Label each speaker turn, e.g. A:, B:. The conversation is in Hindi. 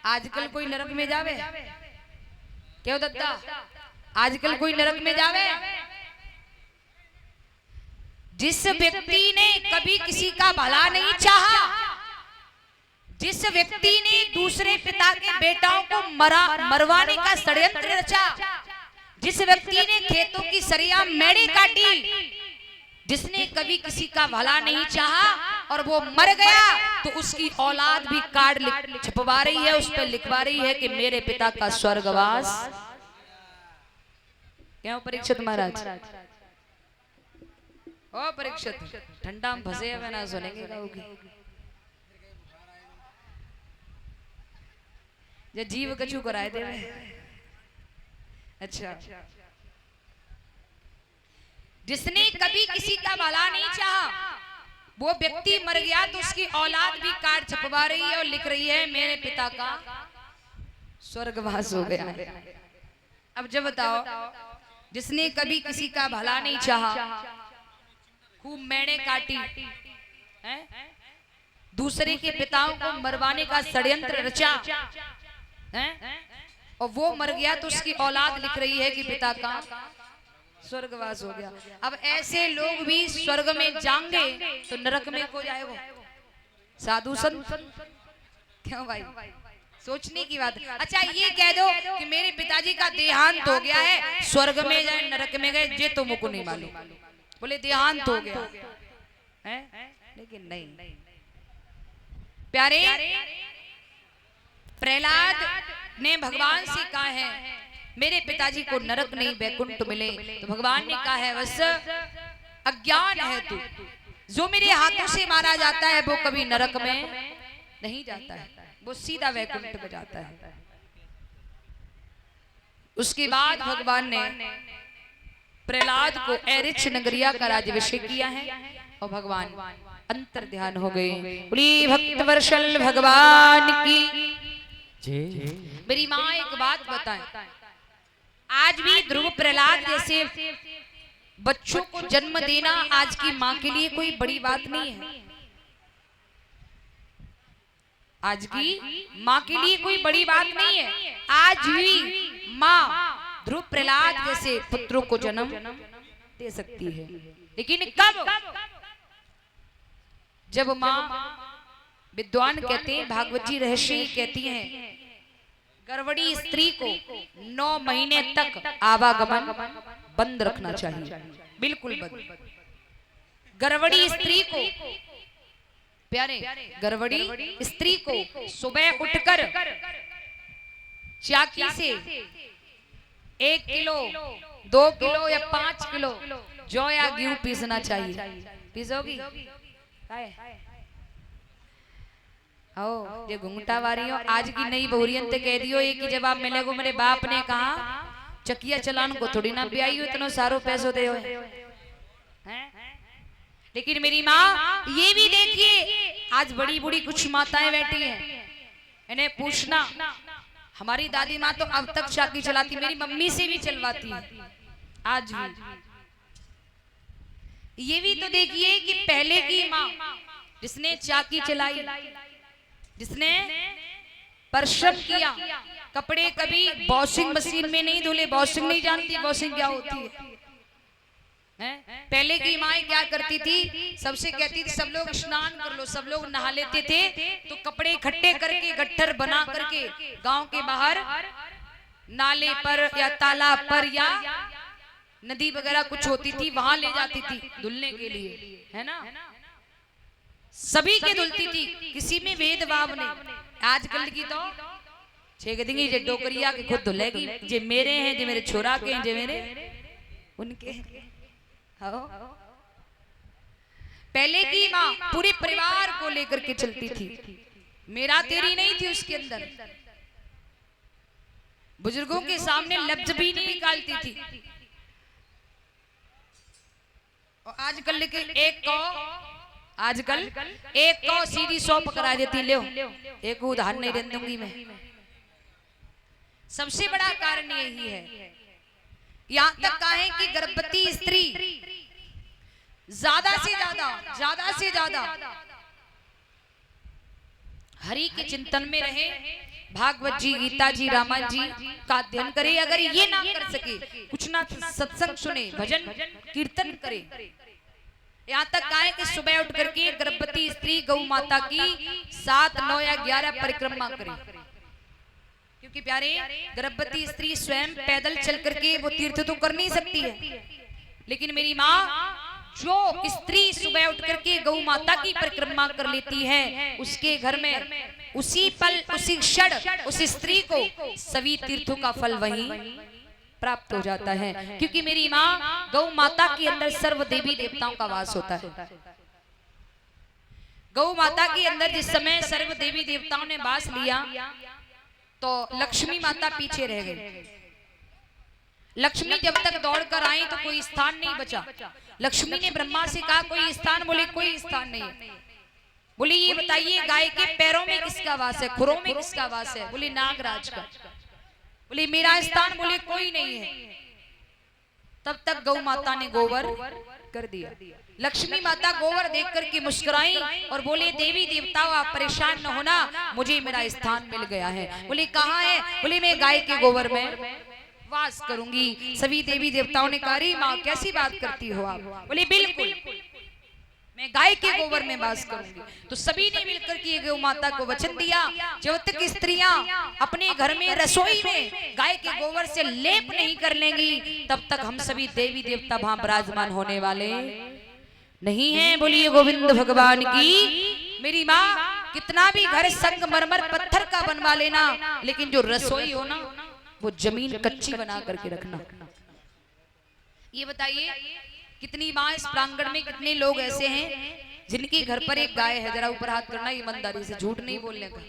A: आजकल कोई नरक में जावे? क्यों दत्ता, आजकल कोई नरक में जावे? जिस व्यक्ति ने कभी किसी का भला नहीं चाहा, जिस व्यक्ति ने दूसरे पिता के बेटाओं को मरवाने का षड्यंत्र रचा, जिस व्यक्ति ने खेतों की सरिया मेढ़े काटी, जिसने कभी किसी का भला नहीं चाहा और वो मर गया, तो उसकी औलाद भी कार्ड छपवा रही है, उस पर लिखवा रही है कि मेरे पिता का स्वर्गवास। क्यों परीक्षित महाराज? ओ परीक्षित, ठंडा में फंसे हुए ना सुनेंगे गाओगी। जे जीव कछु कराए दे। अच्छा, जिसने कभी किसी का भला नहीं चाहा, वो व्यक्ति मर गया तो उसकी औलाद भी कार्ड छपवा रही है और लिख रही है मेरे पिता का स्वर्गवास हो गया है। अब जब बताओ, जिसने कभी किसी का भला नहीं चाहा, खूब मेढ़े काटी, दूसरे के पिताओं को मरवाने का षड्यंत्र रचा, और वो मर गया तो उसकी औलाद लिख रही है कि पिता का स्वर्गवास हो गया। अब ऐसे लोग भी स्वर्ग में जाएंगे तो नरक में को जाएगा? साधु संत? क्यों भाई, सोचने की बात। अच्छा ये कह दो कि मेरे पिताजी का देहांत हो गया है, स्वर्ग में जाए नरक में गए, ये तो मुझको नहीं मालूम। बोले देहांत हो गया है, लेकिन नहीं प्यारे, प्रहलाद ने भगवान से कहा है मेरे पिताजी को नरक नहीं वैकुंठ मिले, तो भगवान ने कहा है बस अज्ञान है तू, जो मेरे हाथों से मारा जाता है वो कभी नरक में नहीं जाता है, वो सीधा वैकुंठ में जाता है। उसके बाद भगवान ने प्रहलाद को एरिच नगरिया का राज्याभिषेक किया है और भगवान अंतर ध्यान हो गए। बोली भक्त वर्षल भगवान की। मेरी माँ एक बात बताएं, आज भी ध्रुव प्रहलाद जैसे बच्चों को जन्म देना आज की माँ के लिए कोई बड़ी बात नहीं है। आज की माँ के लिए कोई बड़ी बात नहीं है। आज भी माँ ध्रुव प्रहलाद जैसे पुत्रों को जन्म दे सकती है, लेकिन कब? जब माँ, विद्वान कहते हैं, भागवत जी रहस्य कहती हैं, गर्भवती स्त्री को 9 महीने तक आवागमन बंद रखना चाहिए, बिल्कुल बंद। गर्भवती स्त्री को, प्यारे, गर्भवती स्त्री को सुबह उठकर चाकी से 1 किलो, 2 किलो या 5 किलो जौ या गेहूं पीसना चाहिए। पीसोगी? आओ ये घुंघटा वारी हो, आज की नई बहुरियन ते कह दियो ये कि जब आप मिले को मेरे बाप ने कहा चकिया चलान को थोड़ी ना ब्याई हो, इतना सारो पैसों दे हो हैं? लेकिन मेरी माँ ये भी देखिए, आज बड़ी बड़ी कुछ माताएं बैठी हैं, इन्हें पूछना, हमारी दादी माँ तो अब तक चाकी चलाती, मेरी मम्मी से भी चलवाती है आज भी। ये भी तो देखिए कि पहले की माँ जिसने चाकी चलाई, जिसने परिश्रम किया, कपड़े कभी वॉशिंग मशीन में नहीं धुले, वॉशिंग नहीं जानती वॉशिंग क्या होती है। पहले की माँ क्या करती थी, सबसे कहती थी सब लोग स्नान कर लो, सब लोग नहा लेते थे, तो कपड़े इकट्ठे करके गट्ठर बना करके गांव के बाहर नाले पर या तालाब पर या नदी वगैरह कुछ होती थी, वहां ले जाती थी धुलने के लिए, है ना? सभी के धुलती थी, किसी में भेदभाव नहीं। आजकल की तो छेक देंगी, जे डोकरिया के खुद धुलेगी, जे मेरे हैं, जे मेरे छोरा के हैं, जे मेरे उनके हैं। पहले की माँ पूरे परिवार को लेकर के चलती थी, मेरा तेरी नहीं थी उसके अंदर, बुजुर्गों के सामने लफ्ज भी नहीं निकालती थी। और आजकल के आजकल एक को सीधी 100 पकड़ा देती, ले एक उदाहरण नहीं दे दूंगी मैं। सबसे बड़ा कारण यही है, यहाँ तक कहें कि गर्भवती स्त्री ज्यादा से ज्यादा हरि के चिंतन में रहे, भागवत जी, गीता जी, रामायण जी का अध्ययन करे। अगर ये ना कर सके, कुछ ना सत्संग सुने, भजन कीर्तन करे, यहाँ तक कहा है कि सुबह उठ करके गर्भवती स्त्री गौ माता की 7, 9 या 11 परिक्रमा करे। क्योंकि प्यारे, गर्भवती स्त्री स्वयं पैदल चल करके वो तीर्थ तो कर नहीं सकती है, लेकिन मेरी माँ जो स्त्री सुबह उठ करके गौ माता की परिक्रमा कर लेती है, उसके घर में उसी पल, उसी क्षण उस स्त्री को सभी तीर्थों का फल वहीं प्राप्त हो जाता है। क्योंकि मेरी माँ गौ माता के अंदर सर्व देवी देवताओं का वास होता है। गौ माता के अंदर जिस समय सर्व देवी देवताओं ने वास लिया तो लक्ष्मी माता पीछे रह गई। लक्ष्मी जब तक दौड़ कर आई तो कोई स्थान नहीं बचा। लक्ष्मी ने ब्रह्मा से कहा कोई स्थान, बोले कोई स्थान नहीं है। बोले ये बताइए गाय के पैरों में किसका वास है, खुरों में किसका वास है? बोले नागराज का। बोले मेरा स्थान, बोले कोई नहीं है। तब तक गौ माता ने गोबर कर दिया। लक्ष्मी माता गोबर देख करके मुस्कुराई और बोले देवी देवताओं आप परेशान न होना, मुझे मेरा स्थान मिल गया है। बोले कहाँ है? बोले मैं गाय के गोबर में वास करूंगी। सभी देवी देवताओं ने कहा अरे माँ कैसी बात करती हो आप? बोले बिल्कुल मैं गाय के गोबर में वास करूंगी। तो सभी ने मिलकर के गौ माता को वचन दिया, जब तक स्त्रियां अपने घर में रसोई में गाय के गोबर से लेप नहीं कर लेंगी, तब तक हम सभी देवी देवता वहां विराजमान होने वाले नहीं हैं। बोलिए गोविंद भगवान की। मेरी माँ कितना भी घर संगमरमर पत्थर का बनवा लेना, लेकिन जो रसोई हो ना वो जमीन कच्ची बना करके रखना। ये बताइए कितनी माँ इस प्रांगण में, कितने लोग ऐसे हैं जिनके घर पर एक गाय है? जरा ऊपर हाथ करना, ईमानदारी से, झूठ नहीं बोलने का।